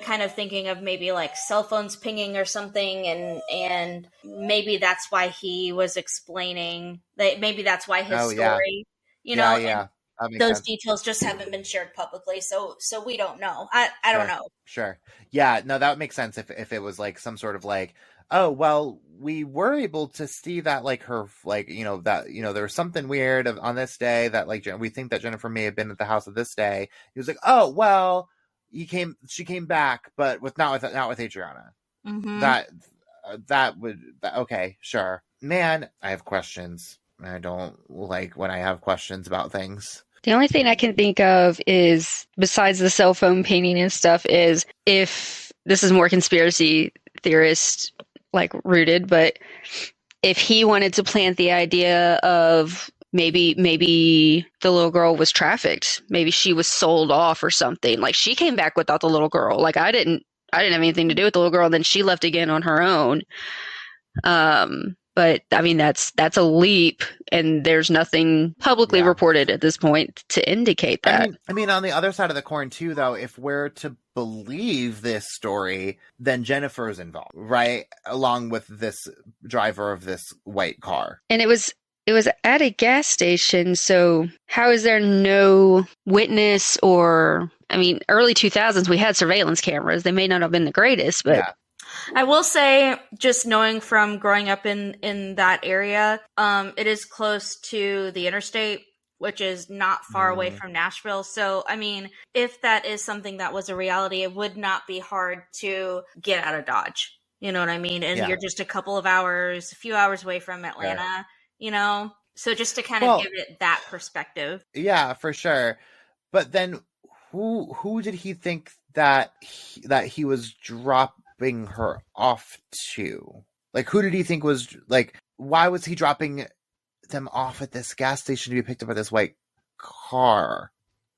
kind of thinking of maybe like cell phones pinging or something, and maybe that's why he was explaining that. Maybe that's why his story, those sense. details just haven't been shared publicly, so we don't know. I don't know. Sure. Yeah, no, that would make sense if it was like some sort of like, oh, well, we were able to see that, like, her, like, that, there was something weird on this day that, like, we think that Jennifer may have been at the house of this day. He was like, oh, well, she came back, but not with Adriana. Mm-hmm. Okay, sure. Man, I have questions. I don't like when I have questions about things. The only thing I can think of is, besides the cell phone pinging and stuff, is if this is more conspiracy theorist like rooted, but if he wanted to plant the idea of maybe the little girl was trafficked, maybe she was sold off or something. Like, she came back without the little girl. Like, I didn't have anything to do with the little girl, and then she left again on her own. But I mean, that's a leap, and there's nothing publicly reported at this point to indicate that. I mean, on the other side of the coin too, though, if we're to believe this story, then Jennifer's involved, right? Along with this driver of this white car. And it was at a gas station, so how is there no witness? Or, I mean, early 2000s, we had surveillance cameras. They may not have been the greatest, but... Yeah. I will say, just knowing from growing up in that area, it is close to the interstate, which is not far away from Nashville. So, I mean, if that is something that was a reality, it would not be hard to get out of Dodge. You know what I mean? And you're just a few hours away from Atlanta, So just to kind of give it that perspective. Yeah, for sure. But then who did he think that he was dropping her off to? Like, who did he think was, like, why was he dropping them off at this gas station to be picked up by this white car?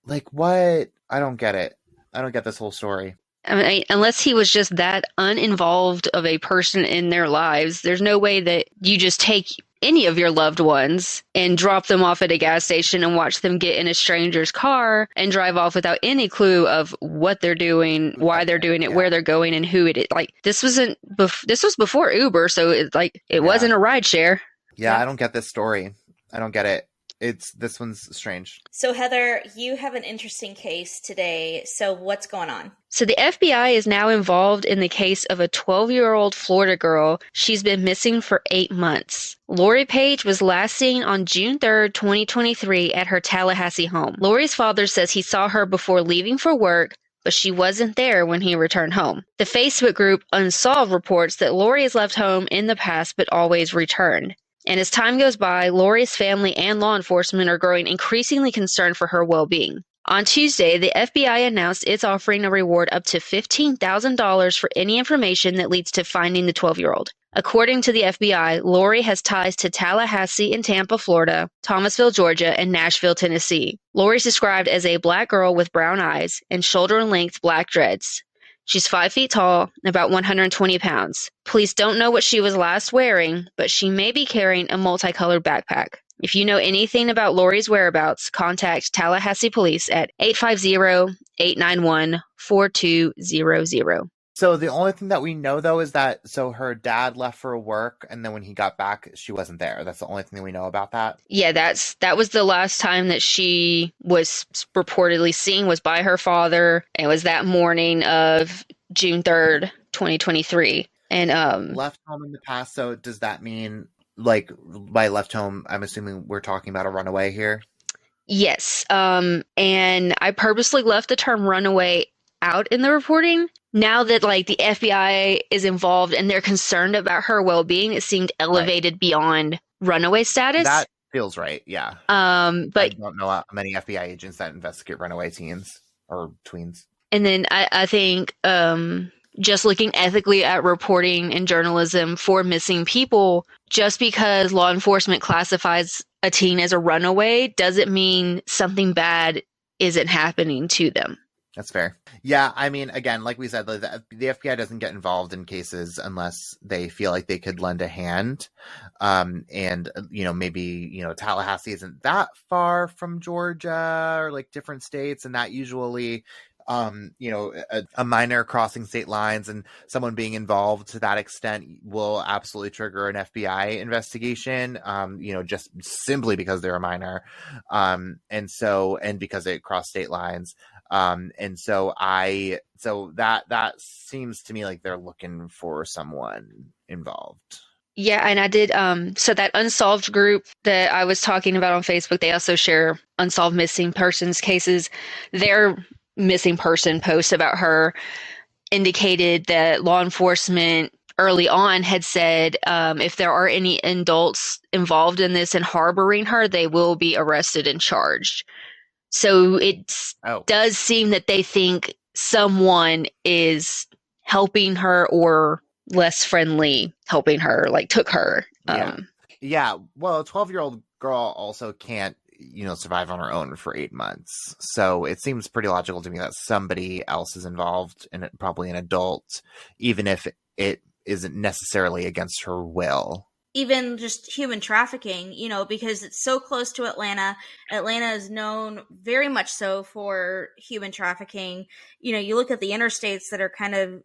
Like, what? I don't get it. I don't get this whole story. I mean, unless he was just that uninvolved of a person in their lives, there's no way that you just take any of your loved ones and drop them off at a gas station and watch them get in a stranger's car and drive off without any clue of what they're doing, why they're doing it, where they're going, and who it is. Like, this was before Uber, so it wasn't a ride share. Yeah, I don't get this story. I don't get it. This one's strange. So, Heather, you have an interesting case today. So what's going on? So the FBI is now involved in the case of a 12-year-old Florida girl. She's been missing for 8 months. Lori Page was last seen on June 3rd, 2023 at her Tallahassee home. Lori's father says he saw her before leaving for work, but she wasn't there when he returned home. The Facebook group Unsolved reports that Lori has left home in the past but always returned. And as time goes by, Lori's family and law enforcement are growing increasingly concerned for her well-being. On Tuesday, the FBI announced it's offering a reward up to $15,000 for any information that leads to finding the 12-year-old. According to the FBI, Lori has ties to Tallahassee and Tampa, Florida, Thomasville, Georgia, and Nashville, Tennessee. Lori's described as a black girl with brown eyes and shoulder-length black dreads. She's 5 feet tall, about 120 pounds. Police don't know what she was last wearing, but she may be carrying a multicolored backpack. If you know anything about Lori's whereabouts, contact Tallahassee Police at 850-891-4200. So the only thing that we know, though, is that her dad left for work, and then when he got back, she wasn't there. That's the only thing we know about that. Yeah, that was the last time that she was reportedly seen, was by her father. It was that morning of June 3rd, 2023. And left home in the past. So does that mean, like, by left home, I'm assuming we're talking about a runaway here? Yes. And I purposely left the term runaway out in the reporting. Now that like the FBI is involved and they're concerned about her well-being, it seemed elevated beyond runaway status. That feels right. Yeah. But I don't know how many FBI agents that investigate runaway teens or tweens. And then I think just looking ethically at reporting and journalism for missing people, just because law enforcement classifies a teen as a runaway doesn't mean something bad isn't happening to them. That's fair. Yeah, I mean, again, like we said, the FBI doesn't get involved in cases unless they feel like they could lend a hand. And, maybe, Tallahassee isn't that far from Georgia or like different states. And that usually, a minor crossing state lines and someone being involved to that extent will absolutely trigger an FBI investigation, just simply because they're a minor. And because they cross state lines. So that seems to me like they're looking for someone involved. Yeah, and I did, so that unsolved group that I was talking about on Facebook, they also share unsolved missing persons cases. Their missing person post about her indicated that law enforcement early on had said if there are any adults involved in this and harboring her, they will be arrested and charged. So it does seem that they think someone is helping her or less friendly helping her, like took her. Yeah. Well, a 12-year-old girl also can't, survive on her own for 8 months. So it seems pretty logical to me that somebody else is involved, and probably an adult, even if it isn't necessarily against her will. Even just human trafficking, because it's so close to Atlanta. Atlanta is known very much so for human trafficking. You look at the interstates that are kind of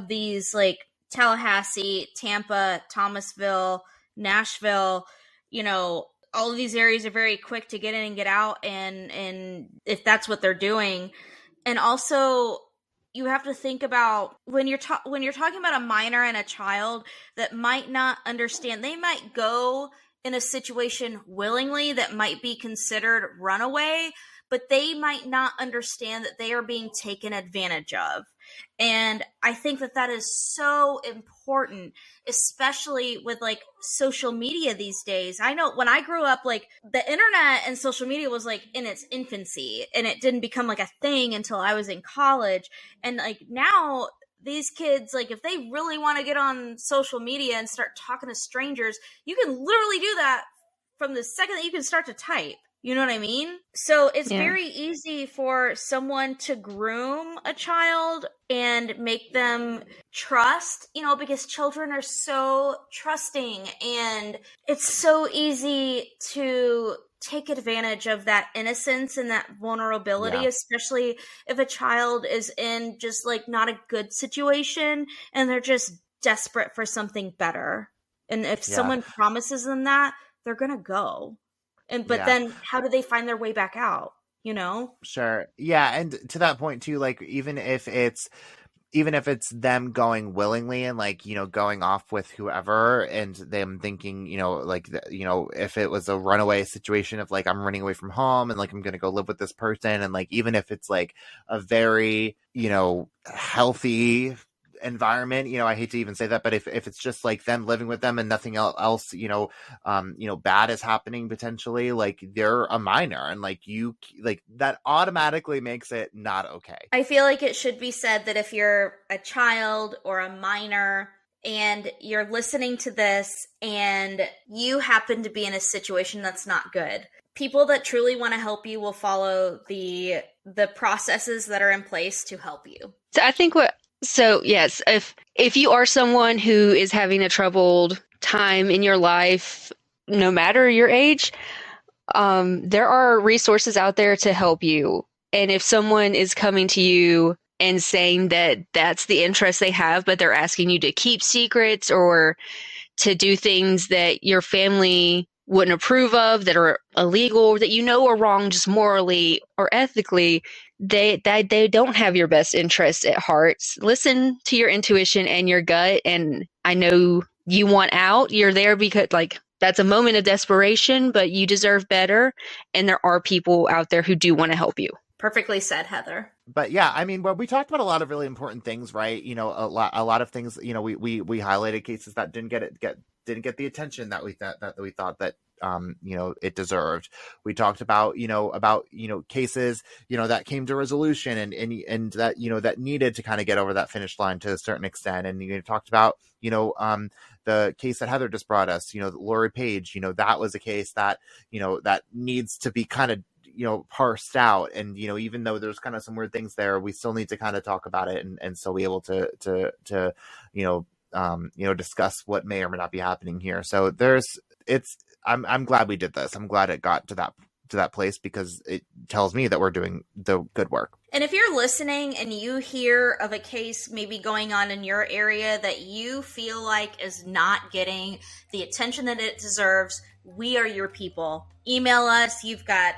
these, like Tallahassee, Tampa, Thomasville, Nashville, all of these areas are very quick to get in and get out. And if that's what they're doing. And also, you have to think about when you're talking about a minor and a child that might not understand. They might go in a situation willingly that might be considered runaway, but they might not understand that they are being taken advantage of. And I think that is so important, especially with like social media these days. I know when I grew up, like the internet and social media was like in its infancy, and it didn't become like a thing until I was in college. And like now these kids, like if they really want to get on social media and start talking to strangers, you can literally do that from the second that you can start to type. You know what I mean? So it's very easy for someone to groom a child and make them trust, because children are so trusting, and it's so easy to take advantage of that innocence and that vulnerability, especially if a child is in just like not a good situation and they're just desperate for something better. And if someone promises them that, they're going to go. But then how do they find their way back out, Sure. Yeah. And to that point too, like, even if it's them going willingly and like, going off with whoever, and them thinking, if it was a runaway situation of like, I'm running away from home and like, I'm going to go live with this person. And like, even if it's like a very, healthy environment, I hate to even say that, but if it's just like them living with them and nothing else, bad is happening potentially, like they're a minor, and like that automatically makes it not okay. I feel like it should be said that if you're a child or a minor and you're listening to this and you happen to be in a situation that's not good, people that truly want to help you will follow the processes that are in place to help you. So I think yes, if you are someone who is having a troubled time in your life, no matter your age, there are resources out there to help you. And if someone is coming to you and saying that that's the interest they have, but they're asking you to keep secrets or to do things that your family wouldn't approve of, that are illegal, that you know are wrong just morally or ethically, they don't have your best interest at heart. Listen to your intuition and your gut. And I know you want out. You're there because that's a moment of desperation, but you deserve better. And there are people out there who do want to help you. Perfectly said, Heather. But yeah, I mean, well, we talked about a lot of really important things, right? You know, a lot of things. You know, we highlighted cases that didn't get the attention that we thought that you know, it deserved. We talked about cases, you know, that came to resolution and that, you know, that needed to kind of get over that finish line to a certain extent. And you talked about, you know, the case that Heather just brought us, you know, Lori Page, you know, that was a case that, you know, that needs to be kind of, you know, parsed out. And, you know, even though there's kind of some weird things there, we still need to kind of talk about it and still be able to discuss what may or may not be happening here. So I'm glad we did this. I'm glad it got to that place because it tells me that we're doing the good work. And if you're listening and you hear of a case maybe going on in your area that you feel like is not getting the attention that it deserves, we are your people. Email us. You've got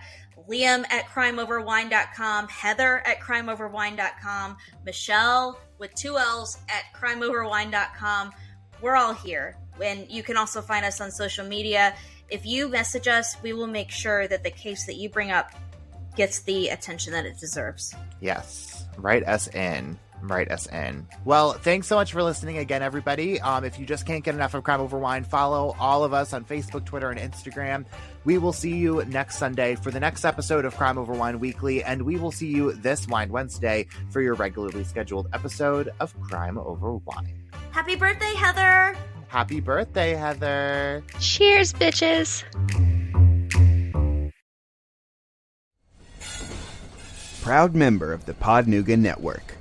Liam at crimeoverwine.com, Heather at crimeoverwine.com, Michelle with 2 L's at crimeoverwine.com. We're all here. And you can also find us on social media. If you message us, we will make sure that the case that you bring up gets the attention that it deserves. Yes. Write us in. Well, thanks so much for listening again, everybody. If you just can't get enough of Crime Over Wine, follow all of us on Facebook, Twitter, and Instagram. We will see you next Sunday for the next episode of Crime Over Wine Weekly, and we will see you this Wine Wednesday for your regularly scheduled episode of Crime Over Wine. Happy birthday, Heather! Happy birthday, Heather! Cheers, bitches! Proud member of the Podnuga Network.